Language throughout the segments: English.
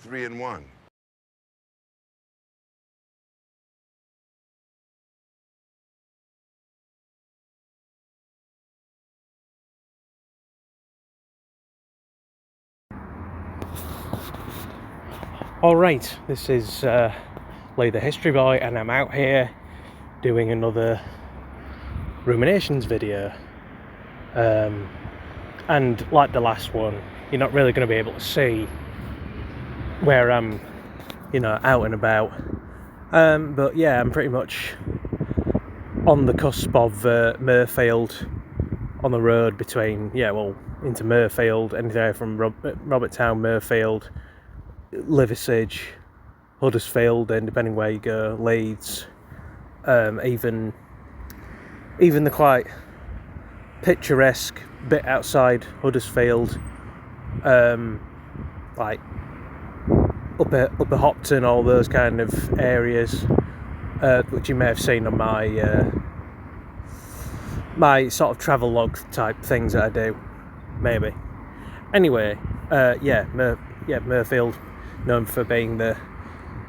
3-in-1. Alright, this is Lee the History Boy, and I'm out here doing another Ruminations video. And like the last one, you're not really going to be able to see where I'm, out and about. But yeah, I'm pretty much on the cusp of Murfield, on the road between, into Murfield, anywhere from Robertstown, Murfield, Liversedge, Huddersfield, and depending where you go, Leeds, even the quite picturesque bit outside Huddersfield, like Upper Hopton, all those kind of areas, which you may have seen on my my sort of travel log type things that I do, maybe. Anyway, Murfield, known for being the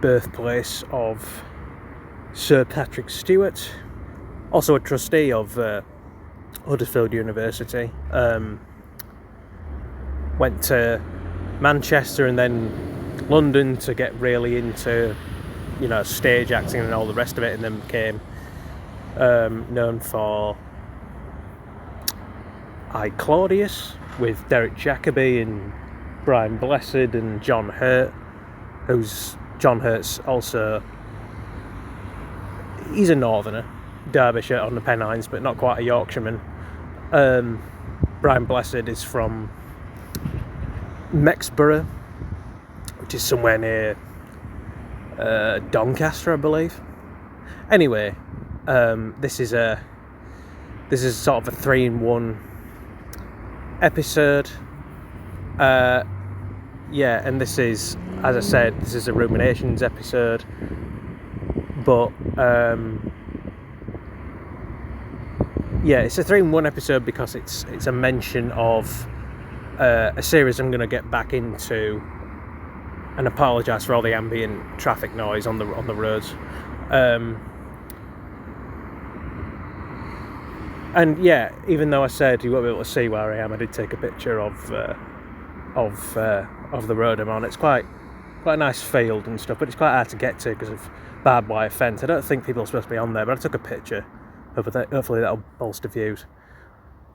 birthplace of Sir Patrick Stewart, also a trustee of Huddersfield University. Went to Manchester and then London to get really into, stage acting and all the rest of it, and then became known for I, Claudius, with Derek Jacobi and Brian Blessed and John Hurt, John Hurt's also, he's a northerner, Derbyshire on the Pennines, but not quite a Yorkshireman. Brian Blessed is from Mexborough, which is somewhere near Doncaster, I believe. Anyway, this is sort of a 3-in-1 episode. And this is, as I said, this is a Ruminations episode, but it's a 3-in-1 episode because it's a mention of a series I'm going to get back into, and apologise for all the ambient traffic noise on the roads. And yeah, even though I said you won't be able to see where I am, I did take a picture of the road I'm on. It's quite a nice field and stuff, but it's quite hard to get to because of barbed wire fence. I don't think people are supposed to be on there, but I took a picture. Hopefully that'll bolster views.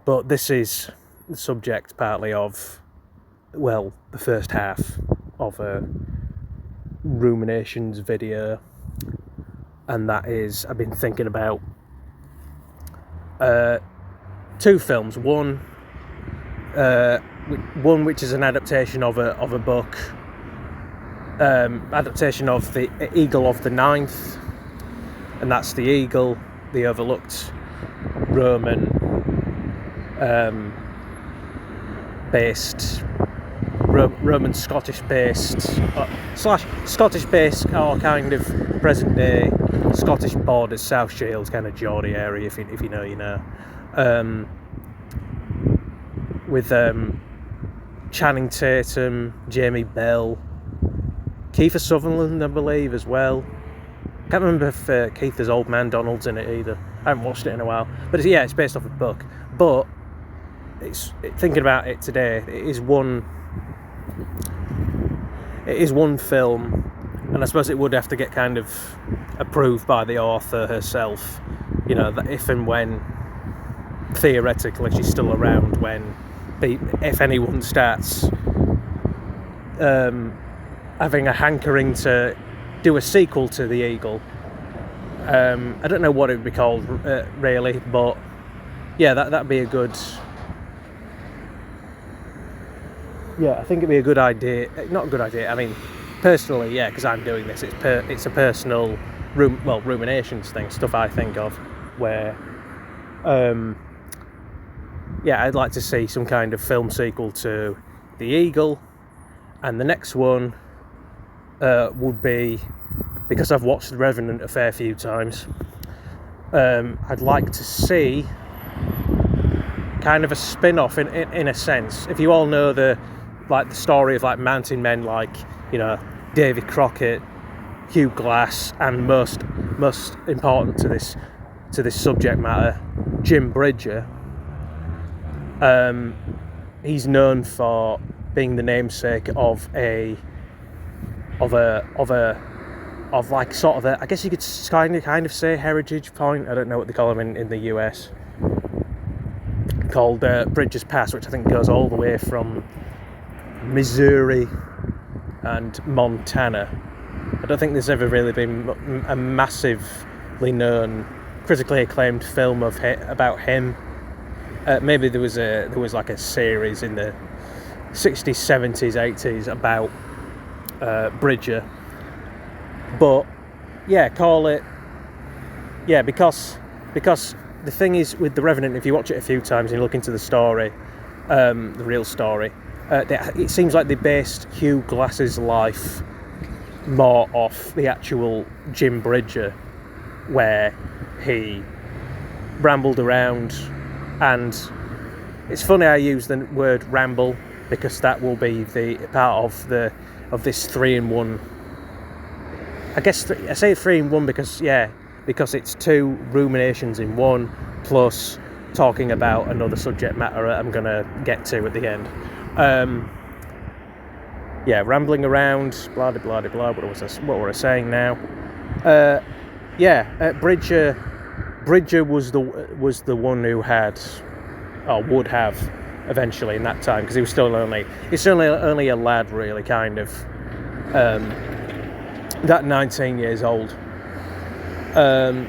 But this is the subject partly of, the first half of a Ruminations video, and that is, I've been thinking about 2 films. One which is an adaptation of a book, adaptation of The Eagle of the Ninth, and that's the Eagle, the overlooked Roman Scottish based / Scottish based, or kind of present day Scottish borders, South Shields, kind of Geordie area, if you know, you know. With Channing Tatum, Jamie Bell, Kiefer Sutherland, I believe, as well. Can't remember if Kiefer's old man Donald's in it either. I haven't watched it in a while, but it's based off a book. But thinking about it today, it is one film, and I suppose it would have to get kind of approved by the author herself. That if and when, theoretically, she's still around when, if anyone starts having a hankering to do a sequel to The Eagle. I don't know what it would be called really, but yeah, that'd be a good. Yeah, I think it'd be a good idea. Not a good idea. I mean, personally, yeah, because I'm doing this. It's a personal ruminations thing, stuff I think of, where I'd like to see some kind of film sequel to The Eagle, and the next one would be, because I've watched The Revenant a fair few times, I'd like to see kind of a spin-off in a sense. If you all know the story of like mountain men like you know, Davy Crockett, Hugh Glass, and most important to this subject matter, Jim Bridger. He's known for being the namesake of I guess you could kind of say heritage point. I don't know what they call them in the US. Called Bridger's Pass, which I think goes all the way from Missouri and Montana. I don't think there's ever really been a massively known, critically acclaimed film about him. Maybe there was like a series in the 60s, 70s, 80s about Bridger. But yeah, call it, yeah, because the thing is with The Revenant, if you watch it a few times and you look into the story, the real story, it seems like they based Hugh Glass's life more off the actual Jim Bridger, where he rambled around. And it's funny I use the word ramble, because that will be the part of this 3-in-1. I guess I say 3-in-1 because it's 2 ruminations in one, plus talking about another subject matter I'm gonna get to at the end. Rambling around, blah blah blah blah. What were I saying now? Bridger was the one who had, or would have, eventually in that time, because he's still only a lad, really, kind of. That 19 years old, and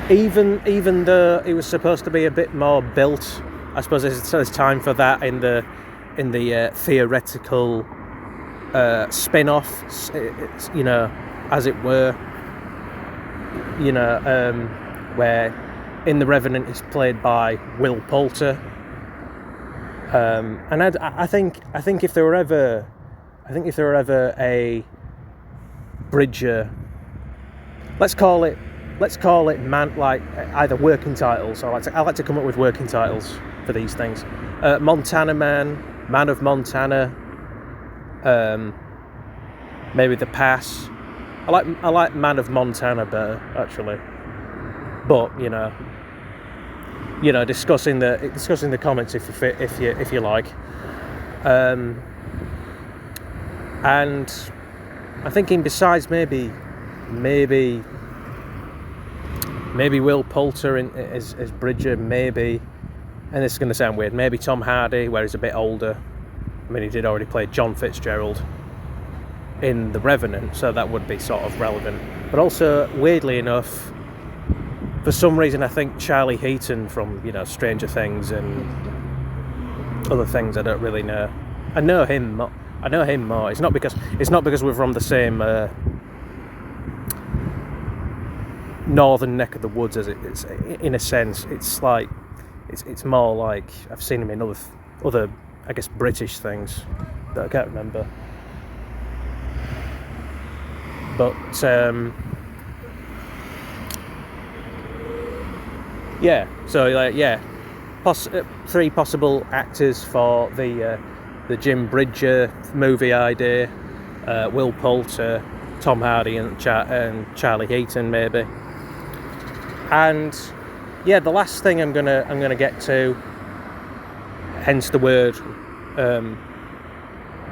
even though he was supposed to be a bit more built, I suppose there's time for that in the theoretical spin-off, you know, as it were, you know, where in The Revenant he's played by Will Poulter, and I think if there were ever a Bridger, let's call it man, like either working titles, or I like to come up with working titles for these things. Montana Man of Montana, maybe The Pass. I like Man of Montana better, actually. But you know, discussing the comments if you like. And I'm thinking, besides maybe Will Poulter as Bridger, maybe, and this is going to sound weird, maybe Tom Hardy, where he's a bit older. I mean, he did already play John Fitzgerald in The Revenant, so that would be sort of relevant. But also, weirdly enough, for some reason, I think Charlie Heaton from, you know, Stranger Things and other things I don't really know. I know him more. It's not because we're from the same northern neck of the woods, as it's in a sense. It's like it's more like I've seen him in other I guess British things that I can't remember. But three possible actors for the Jim Bridger movie idea: Will Poulter, Tom Hardy, and Charlie Heaton, maybe. And yeah, the last thing I'm gonna get to, hence the word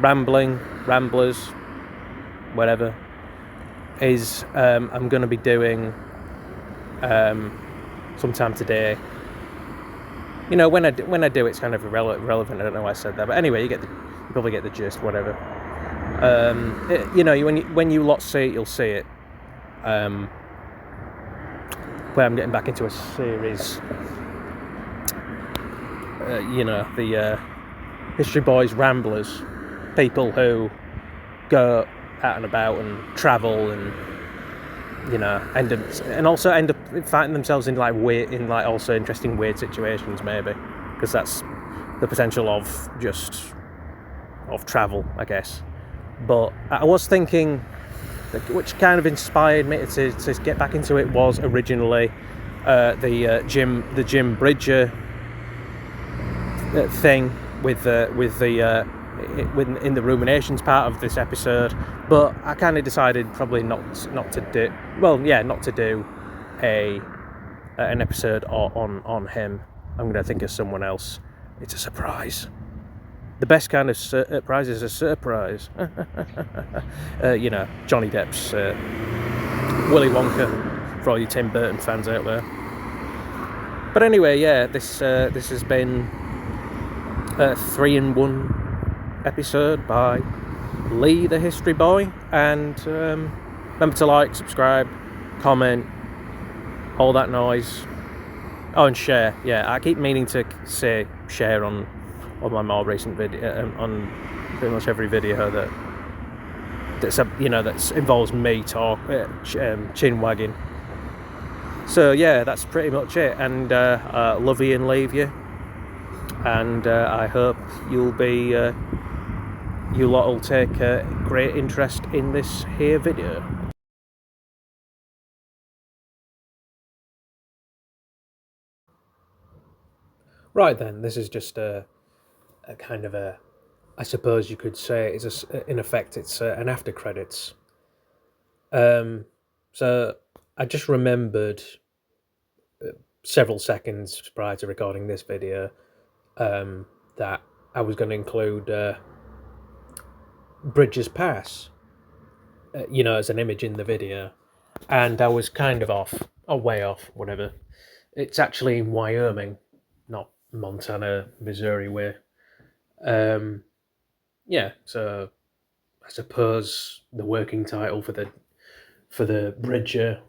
ramblers, whatever, is I'm gonna be doing sometime today. You know, when I do, it's kind of irrelevant. I don't know why I said that, but anyway, you probably get the gist. Whatever. When you lot see it, you'll see it. Where I'm getting back into a series. The History Boys Ramblers, people who go out and about and travel and, you know, end up finding themselves in also interesting weird situations, maybe, because that's the potential of travel, I guess. But I was thinking, which kind of inspired me to get back into it, was originally the Jim Bridger thing with the in the Ruminations part of this episode, but I kind of decided probably not to do. Well, yeah, not to do an episode on him. I'm going to think of someone else. It's a surprise. The best kind of surprise is a surprise. Johnny Depp's Willy Wonka, for all you Tim Burton fans out there. But anyway, yeah, this has been a 3-in-1 episode by Lee the History Boy, and remember to like, subscribe, comment, all that noise. Oh, and share. Yeah, I keep meaning to say share on my more recent video, on pretty much every video that involves me chin wagging. So yeah, that's pretty much it, and love you and leave you, and I hope you lot will take great interest in this here video. Right then, this is just a kind of a, I suppose you could say, in effect it's an after credits. So I just remembered several seconds prior to recording this video that I was going to include Bridges Pass, as an image in the video, and I was kind of off, or way off, whatever. It's actually in Wyoming, not Montana, Missouri way. Yeah, so I suppose the working title for the Bridger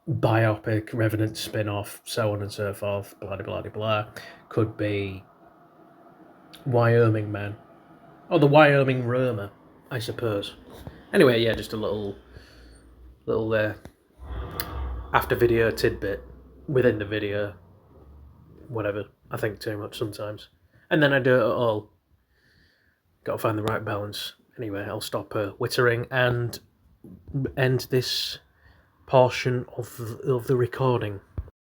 biopic, Revenant spin-off, so on and so forth, blah blah blah blah, could be Wyoming Man, or the Wyoming Roma, I suppose. Anyway, yeah, just a little after video tidbit within the video. Whatever, I think too much sometimes, and then I do it all. Got to find the right balance. Anyway, I'll stop wittering and end this portion of the recording.